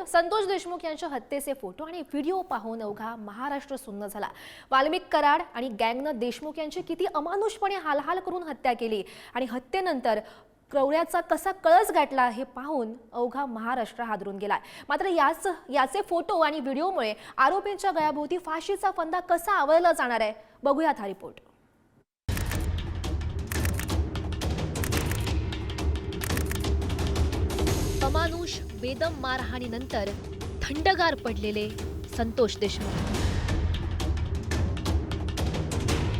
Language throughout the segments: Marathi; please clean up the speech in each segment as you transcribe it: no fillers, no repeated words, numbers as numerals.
संतोष देशमुख यांच्या हत्येचे फोटो आणि व्हिडिओ पाहून अवघा महाराष्ट्र सुन्न झाला। वाल्मिक कराड आणि गँगनं देशमुख यांची किती अमानुषपणे हालहाल करून हत्या केली आणि हत्येनंतर क्रौर्याचा कसा कळस गाठला हे पाहून अवघा महाराष्ट्र हादरून गेलाय। मात्र याचे फोटो आणि व्हिडिओमुळे आरोपींच्या गळ्याभोवती फाशीचा फंदा कसा आवळला जाणार आहे, बघूयात हा रिपोर्ट। अमानुष बेदम मारहाणीनंतर थंडगार पडलेले संतोष देशमुख,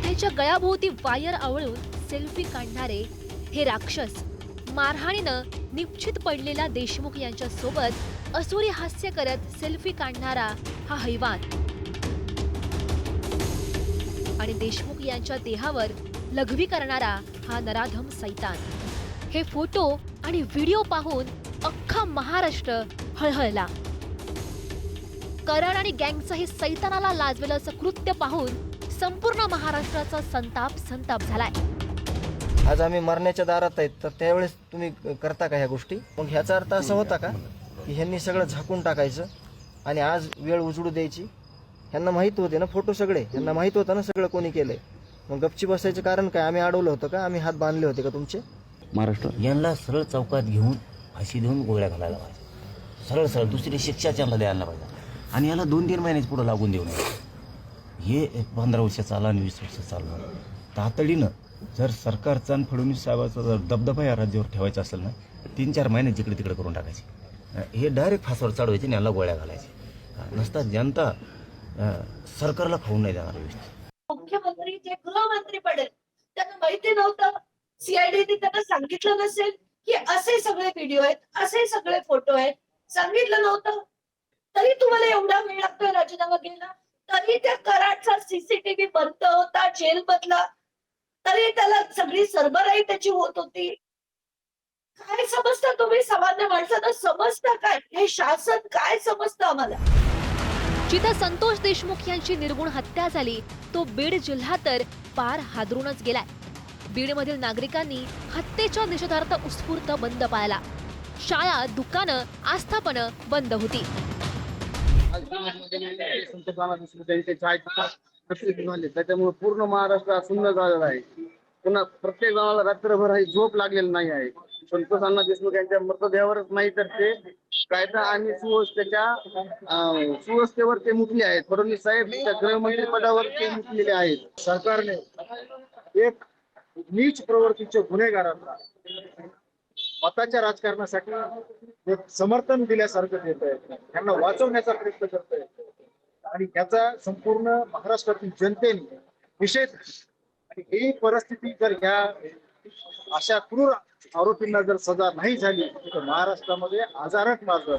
त्याच्या गळ्याभोवती वायर आवळून सेल्फी काढणारे हे राक्षस, मारहाणीनं निश्चित पडलेला देशमुख यांच्या सोबत असुरी हास्य करत सेल्फी काढणारा हा हैवान आणि देशमुख यांच्या देहावर लघवी करणारा हा नराधम सैतान। हे फोटो आणि व्हिडिओ पाहून अख्खा महाराष्ट्र हळहळला। कराड आणि गँगचं हे सैतानाला लाजवेलं असं कृत्य पाहून संपूर्ण महाराष्ट्राचा संताप झालाय। आज आम्ही मरण्याच्या दारात आहेत, तर त्यावेळेस तुम्ही करता का ह्या गोष्टी? मग ह्याचा अर्थ असा होता का की ह्यांनी सगळं झाकून टाकायचं आणि आज वेळ उजळू द्यायची? ह्यांना माहित होते ना फोटो सगळे, ह्यांना माहित होतं ना सगळं कोणी केलंय, मग गपची बसायचं कारण काय? आम्ही अडवलं होतं का? आम्ही हात बांधले होते का तुमचे? महाराष्ट्र यांना सरळ चौकात घेऊन फाशी देऊन गोळ्या घालायला पाहिजे, सरळ दुसरी शिक्षा त्यांना द्यायला पाहिजे आणि याला 2-3 महिन्याच पुढे लागून देऊ नये। हे 15 वर्ष चालला आणि 20 वर्ष चालणार तातडीनं जर सरकारचा आणि फडणवीस साहेबाचा जर दबदबा या राज्यावर ठेवायचा असेल ना, 3-4 महिने जिकडे तिकडे करून टाकायचे, हे डायरेक्ट फासावर चढवायचे आणि याला गोळ्या घालायचे। नसता जनता सरकारला खाऊन नाही देणार व्यवस्थित। मुख्यमंत्री जे गृहमंत्री पडेल त्यांना माहिती नव्हतं, सीआयडीने त्यांना सांगितलं नसेल की असे सगळे व्हिडिओ आहेत, असे सगळे फोटो आहेत, सांगितलं नव्हतं तरी तुम्हाला एवढा वेळ लागतोय राजीनामा घ्यायला? तरी त्या कराडचा सीसीटीव्ही बंद होता जेल मधला, तरी त्याला सगळी सरबराई त्याची होत होती। काय समजता तुम्ही? सामान्य माणसाला समजता काय? हे शासन काय समजतं आम्हाला? जिथं संतोष देशमुख यांची निर्गुण हत्या झाली तो बीड जिल्हा तर पार हादरूनच गेलाय। बीडमधील नागरिकांनी हत्येच्या निषेधार्थ उत्स्फूर्त बंद पाळला। शाळा, दुकानं, आस्थापनं बंद होती। त्याच्यामुळे पूर्ण महाराष्ट्र सुंदर झालेला आहे। पुन्हा प्रत्येक जणाला रात्रभर ही झोप लागलेली नाही आहे। संतोष अण्णा देशमुख यांच्या मृतदेहावरच नाही तर ते कायदा आणि सुव्यवस्थेवर ते मुकले आहेत। फडणवीस साहेब गृहमंत्री पदावर ते मुकलेले आहेत। सरकारने एक नीच प्रवृत्तीच्या गुन्हेगारांना मताच्या राजकारणासाठी एक समर्थन दिल्यासारखं देत आहे, त्यांना वाचवण्याचा प्रयत्न करत आहे आणि त्याचा संपूर्ण महाराष्ट्रातील जनतेने निषेध। आणि ही परिस्थिती जर ह्या अशा क्रूर आरोपींना जर सजा नाही झाली तर महाराष्ट्रामध्ये आजारच माजल।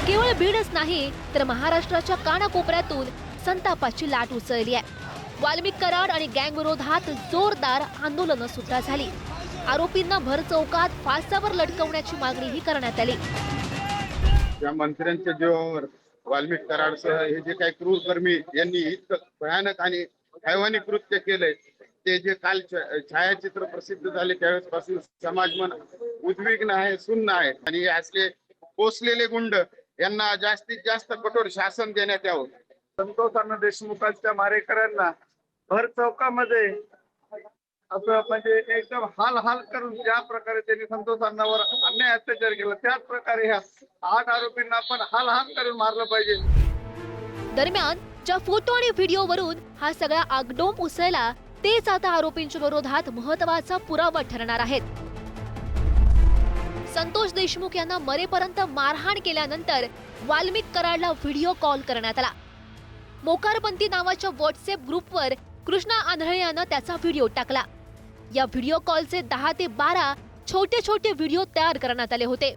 केवळ बीडच नाही तर महाराष्ट्राच्या कानाकोपऱ्यातून संतापाची लाट उसळली आहे। वाल्मिक कराड आणि गँग विरोधात जोरदार आंदोलनं सुद्धा झाली। आरोपींना भर चौकात फासावर लटकवण्याची मागणीही करण्यात आली। या मंत्र्यांच्या जीवावर वाल्मिक कराडसह हे जे काही क्रूर कर्मी यांनी इतकं भयानक आणि हैवानी कृत्य केलंय, ते जे काल छायाचित्र प्रसिद्ध झाले त्यावेळेसपासून समाज मन उद्विग्न आहे, सुन्न आहे आणि असले पोचलेले गुंड यांना जास्तीत जास्त कठोर शासन देण्यात यावं। संतोष अण्णा देशमुखांच्या मारेकऱ्यांना भर चौकामध्ये असं म्हणजे एकदम हाल करून ज्या प्रकारे त्यांनी संतोष अण्णावर अन्याय अत्याचार केला, त्याच प्रकारे ह्या 8 आरोपींना पण हाल करून मारलं पाहिजे। दरम्यान ज्या फोटो आणि व्हिडिओवरून हा सगळा आगडोंब उसळला तेच आता आरोपींच्या विरोधात महत्त्वाचा पुरावा ठरणार आहेत। संतोष देशमुख यांना मरेपर्यंत मारहाण केल्यानंतर वाल्मिक कराडला व्हिडिओ कॉल करण्यात आला। मोकारपंथी नावाच्या व्हॉट्सअप ग्रुपवर कृष्णा आंधळे यानं त्याचा व्हिडिओ टाकला। या व्हिडिओ कॉलचे 10 ते 12 छोटे व्हिडिओ तयार करण्यात आले होते।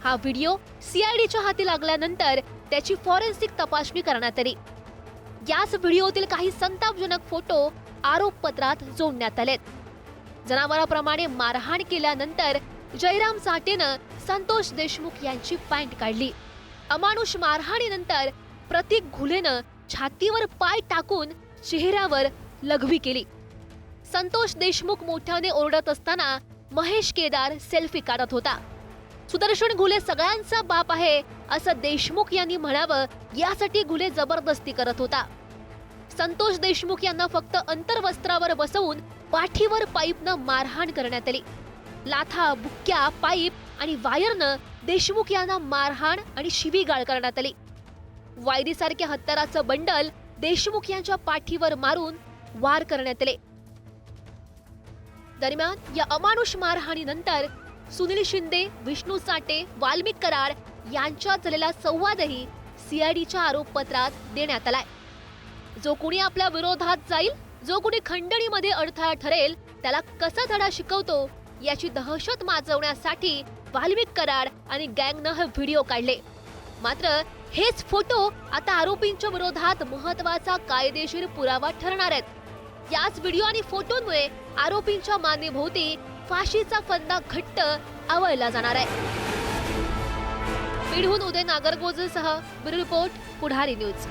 हा व्हिडिओ सीआयडीच्या हाती लागल्यानंतर त्याची फॉरेन्सिक तपासणी करण्यात आली। याच व्हिडिओतील काही संतापजनक फोटो आरोपपत्रात जोडण्यात आलेत। जनावरांप्रमाणे मारहाण केल्यानंतर जयराम साठेनं संतोष देशमुख यांची पॅन्ट काढली। अमानुष मारहाणीनंतर प्रतीक घुलेनं छातीवर पाय टाकून चेहऱ्यावर लघवी केली। संतोष देशमुख मोठ्याने ओरडत असताना महेश केदार सेल्फी काढत होता। सुदर्शन घुले सगळ्यांचा बाप आहे असं देशमुख यांनी म्हणावं यासाठी घुले जबरदस्ती करत होता. संतोष देशमुख यांना फक्त अंतर्वस्त्रावर बसवून पाठीवर पाईपनं मारहाण करण्यात आली. लाथा, बुक्क्या, पाईप आणि वायरनं देशमुख यांना मारहाण आणि शिवीगाळ करण्यात आली. वायरीसारख्या हत्याराचं बंडल देशमुख यांच्या पाठीवर मारून वार करण्यात आले. दरम्यान या अमानुष मारहाणीनंतर सुनील शिंदे, विष्णू साठे, वाल्मिक कराड यांच्यात झालेला संवादही सीआयडीच्या आरोपपत्रात देण्यात आलाय. जो कुणी आपल्या विरोधात जाईल, जो कुणी खंडणीमध्ये अडथळा ठरेल, त्याला कसा धडा शिकवतो याची दहशत माजवण्यासाठी वाल्मिक कराड आणि गँगनं हे व्हिडिओ काढले. मात्र हेच फोटो आता आरोपींच्या विरोधात महत्वाचा कायदेशीर पुरावा ठरणार आहेत. याच व्हिडिओ आणि फोटोंमुळे आरोपींच्या मानेभोवती फाशीचा फंदा घट्ट आवळला जाणार आहे. बीडहून उदय नागरगोजेसह ब्युरो रिपोर्ट, पुढारी न्यूज.